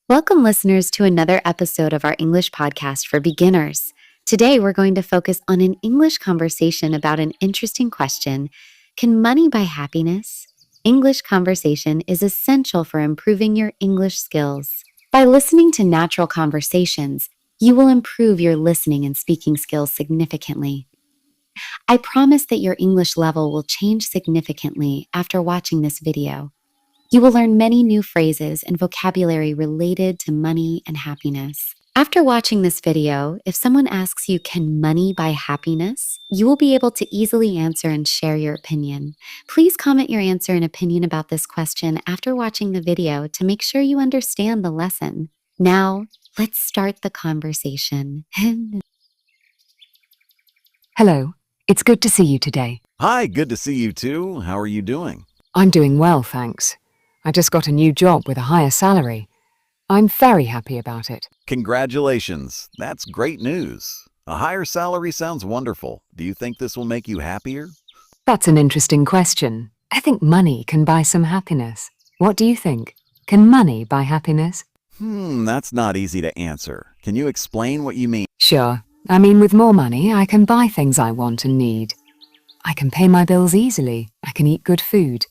Welcome, listeners, to another episode of our English podcast for beginners. Today, we're going to focus on an English conversation about an interesting question. Can money buy happiness? English conversation is essential for improving your English skills. By listening to natural conversations, you will improve your listening and speaking skills significantly. I promise that your English level will change significantly after watching this video. You will learn many new phrases and vocabulary related to money and happiness. After watching this video, if someone asks you, can money buy happiness? You will be able to easily answer and share your opinion. Please comment your answer and opinion about this question after watching the video to make sure you understand the lesson. Now, let's start the conversation. Hello, it's good to see you today. Hi, good to see you too. How are you doing? I'm doing well, thanks. I just got a new job with a higher salary. I'm very happy about it. Congratulations. That's great news. A higher salary sounds wonderful. Do you think this will make you happier? That's an interesting question. I think money can buy some happiness. What do you think? Can money buy happiness? That's not easy to answer. Can you explain what you mean? Sure. With more money, I can buy things I want and need. I can pay my bills easily. I can eat good food.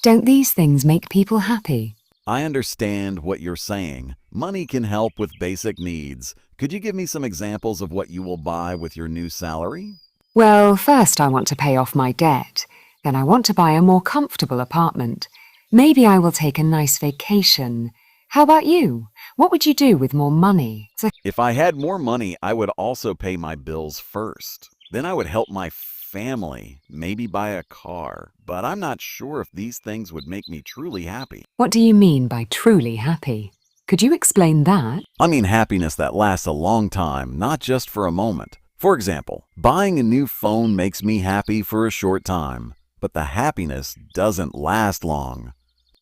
Don't these things make people happy? I understand what you're saying. Money can help with basic needs. Could you give me some examples of what you will buy with your new salary? Well, first I want to pay off my debt. Then I want to buy a more comfortable apartment. Maybe I will take a nice vacation. How about you? What would you do with more money? If I had more money, I would also pay my bills first. Then I would help my family, maybe buy a car. But I'm not sure if these things would make me truly happy. What do you mean by truly happy? Could you explain that? I mean happiness that lasts a long time, not just for a moment. For example, buying a new phone makes me happy for a short time, but the happiness doesn't last long.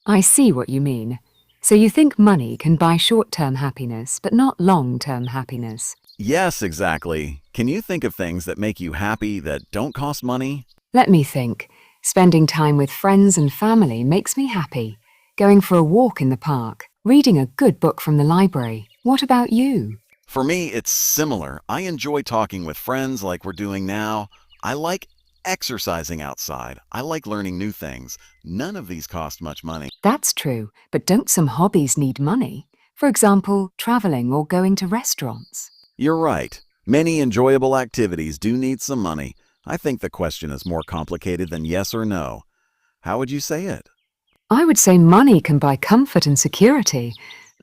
I see what you mean. So you think money can buy short-term happiness, but not long-term happiness? Yes, exactly. Can you think of things that make you happy that don't cost money? Let me think. Spending time with friends and family makes me happy. Going for a walk in the park. Reading a good book from the library. What about you? For me, it's similar. I enjoy talking with friends like we're doing now. I like exercising outside. I like learning new things. None of these cost much money. That's true, but don't some hobbies need money? For example, traveling or going to restaurants. You're right. Many enjoyable activities do need some money. I think the question is more complicated than yes or no. How would you say it? I would say money can buy comfort and security,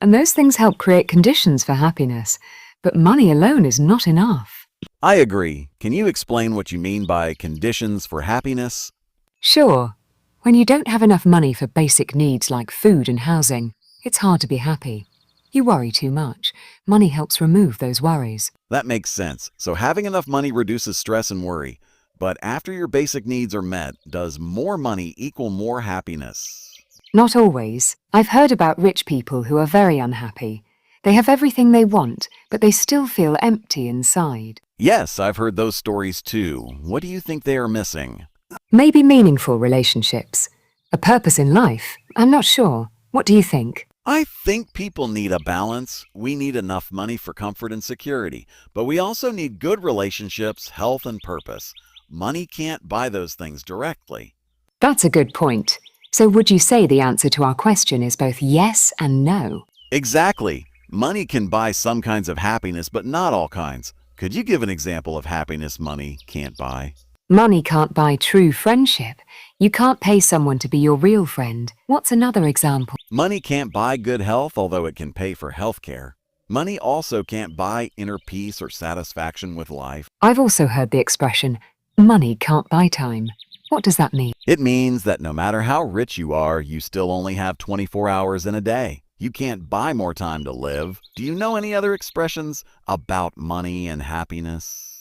and those things help create conditions for happiness. But money alone is not enough. I agree. Can you explain what you mean by conditions for happiness? Sure. When you don't have enough money for basic needs like food and housing, it's hard to be happy. You worry too much. Money helps remove those worries. That makes sense. So having enough money reduces stress and worry. But after your basic needs are met, does more money equal more happiness? Not always. I've heard about rich people who are very unhappy. They have everything they want, but they still feel empty inside. Yes, I've heard those stories too. What do you think they are missing? Maybe meaningful relationships. A purpose in life. I'm not sure. What do you think? I think people need a balance. We need enough money for comfort and security, but we also need good relationships, health, and purpose. Money can't buy those things directly. That's a good point. So would you say the answer to our question is both yes and no? Exactly. Money can buy some kinds of happiness, but not all kinds. Could you give an example of happiness money can't buy? Money can't buy true friendship. You can't pay someone to be your real friend. What's another example? Money can't buy good health, although it can pay for health care. Money also can't buy inner peace or satisfaction with life. I've also heard the expression, money can't buy time. What does that mean? It means that no matter how rich you are, you still only have 24 hours in a day. You can't buy more time to live. Do you know any other expressions about money and happiness?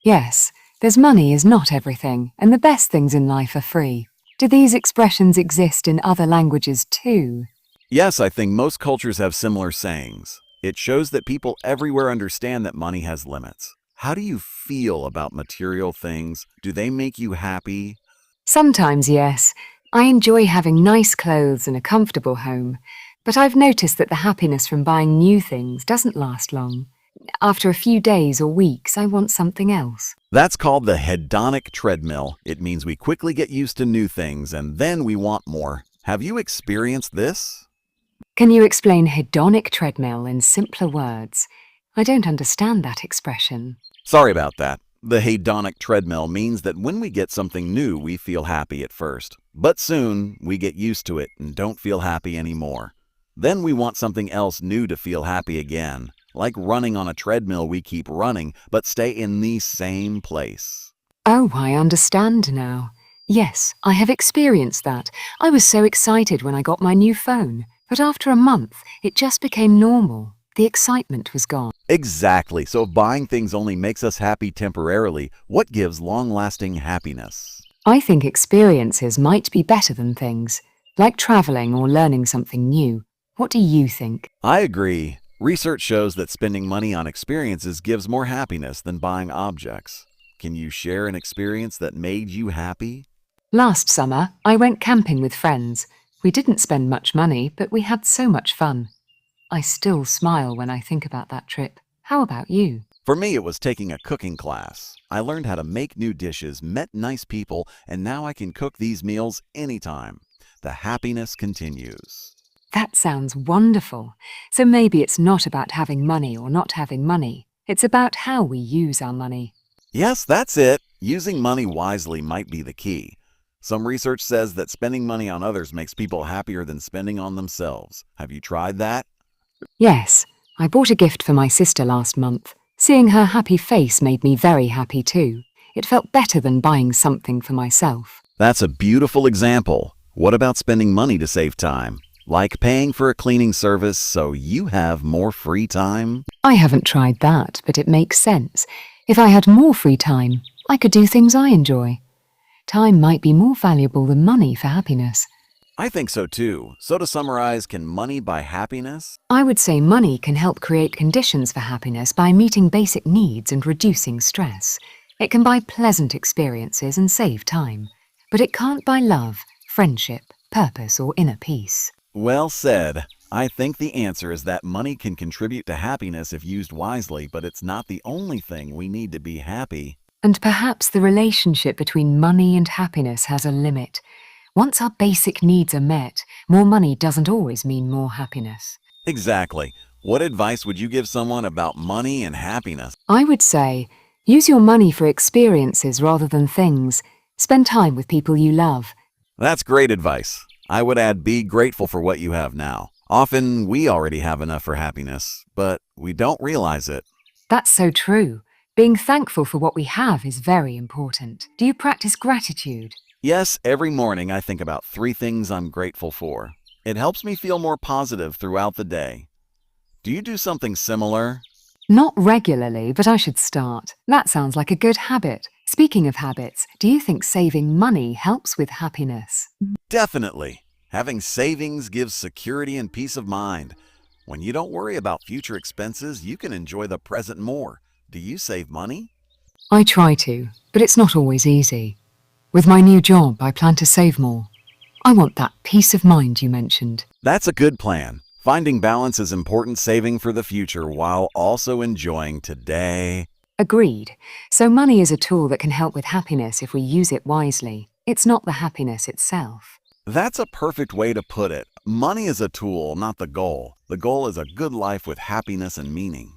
Yes, there's money is not everything, and the best things in life are free. Do these expressions exist in other languages too? Yes, I think most cultures have similar sayings. It shows that people everywhere understand that money has limits. How do you feel about material things? Do they make you happy? Sometimes, yes. I enjoy having nice clothes and a comfortable home. But I've noticed that the happiness from buying new things doesn't last long. After a few days or weeks, I want something else. That's called the hedonic treadmill. It means we quickly get used to new things and then we want more. Have you experienced this? Can you explain hedonic treadmill in simpler words? I don't understand that expression. Sorry about that. The hedonic treadmill means that when we get something new, we feel happy at first. But soon, we get used to it and don't feel happy anymore. Then we want something else new to feel happy again. Like running on a treadmill, we keep running, but stay in the same place. Oh, I understand now. Yes, I have experienced that. I was so excited when I got my new phone, but after a month, it just became normal. The excitement was gone. Exactly. So if buying things only makes us happy temporarily, what gives long-lasting happiness? I think experiences might be better than things, like traveling or learning something new. What do you think? I agree. Research shows that spending money on experiences gives more happiness than buying objects. Can you share an experience that made you happy? Last summer, I went camping with friends. We didn't spend much money, but we had so much fun. I still smile when I think about that trip. How about you? For me, it was taking a cooking class. I learned how to make new dishes, met nice people, and now I can cook these meals anytime. The happiness continues. That sounds wonderful. So maybe it's not about having money or not having money. It's about how we use our money. Yes, that's it. Using money wisely might be the key. Some research says that spending money on others makes people happier than spending on themselves. Have you tried that? Yes, I bought a gift for my sister last month. Seeing her happy face made me very happy too. It felt better than buying something for myself. That's a beautiful example. What about spending money to save time? Like paying for a cleaning service so you have more free time? I haven't tried that, but it makes sense. If I had more free time, I could do things I enjoy. Time might be more valuable than money for happiness. I think so too. So to summarize, can money buy happiness? I would say money can help create conditions for happiness by meeting basic needs and reducing stress. It can buy pleasant experiences and save time. But it can't buy love, friendship, purpose, or inner peace. Well said. I think the answer is that money can contribute to happiness if used wisely, but it's not the only thing we need to be happy. And perhaps the relationship between money and happiness has a limit. Once our basic needs are met, more money doesn't always mean more happiness. Exactly. What advice would you give someone about money and happiness? I would say, use your money for experiences rather than things. Spend time with people you love. That's great advice. I would add be grateful for what you have now. Often we already have enough for happiness, but we don't realize it. That's so true. Being thankful for what we have is very important. Do you practice gratitude? Yes, every morning I think about 3 things I'm grateful for. It helps me feel more positive throughout the day. Do you do something similar? Not regularly, but I should start. That sounds like a good habit. Speaking of habits, do you think saving money helps with happiness? Definitely. Having savings gives security and peace of mind. When you don't worry about future expenses, you can enjoy the present more. Do you save money? I try to, but it's not always easy. With my new job, I plan to save more. I want that peace of mind you mentioned. That's a good plan. Finding balance is important, saving for the future while also enjoying today. Agreed. So money is a tool that can help with happiness if we use it wisely. It's not the happiness itself. That's a perfect way to put it. Money is a tool, not the goal. The goal is a good life with happiness and meaning.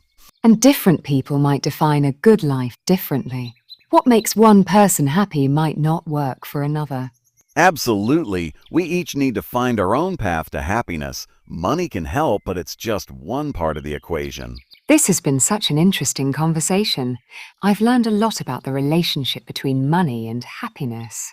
And different people might define a good life differently. What makes one person happy might not work for another. Absolutely. We each need to find our own path to happiness. Money can help, but it's just one part of the equation. This has been such an interesting conversation. I've learned a lot about the relationship between money and happiness.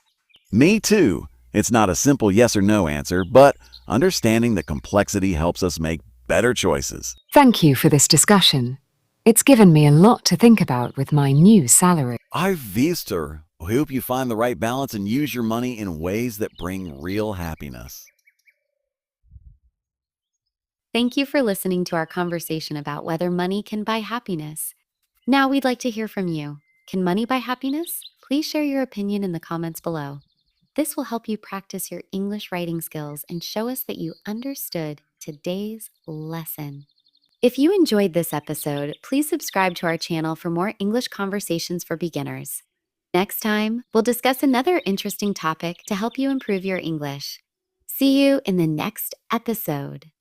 Me too. It's not a simple yes or no answer, but understanding the complexity helps us make better choices. Thank you for this discussion. It's given me a lot to think about with my new salary. I've visto. I hope you find the right balance and use your money in ways that bring real happiness. Thank you for listening to our conversation about whether money can buy happiness. Now we'd like to hear from you. Can money buy happiness? Please share your opinion in the comments below. This will help you practice your English writing skills and show us that you understood today's lesson. If you enjoyed this episode, please subscribe to our channel for more English conversations for beginners. Next time, we'll discuss another interesting topic to help you improve your English. See you in the next episode.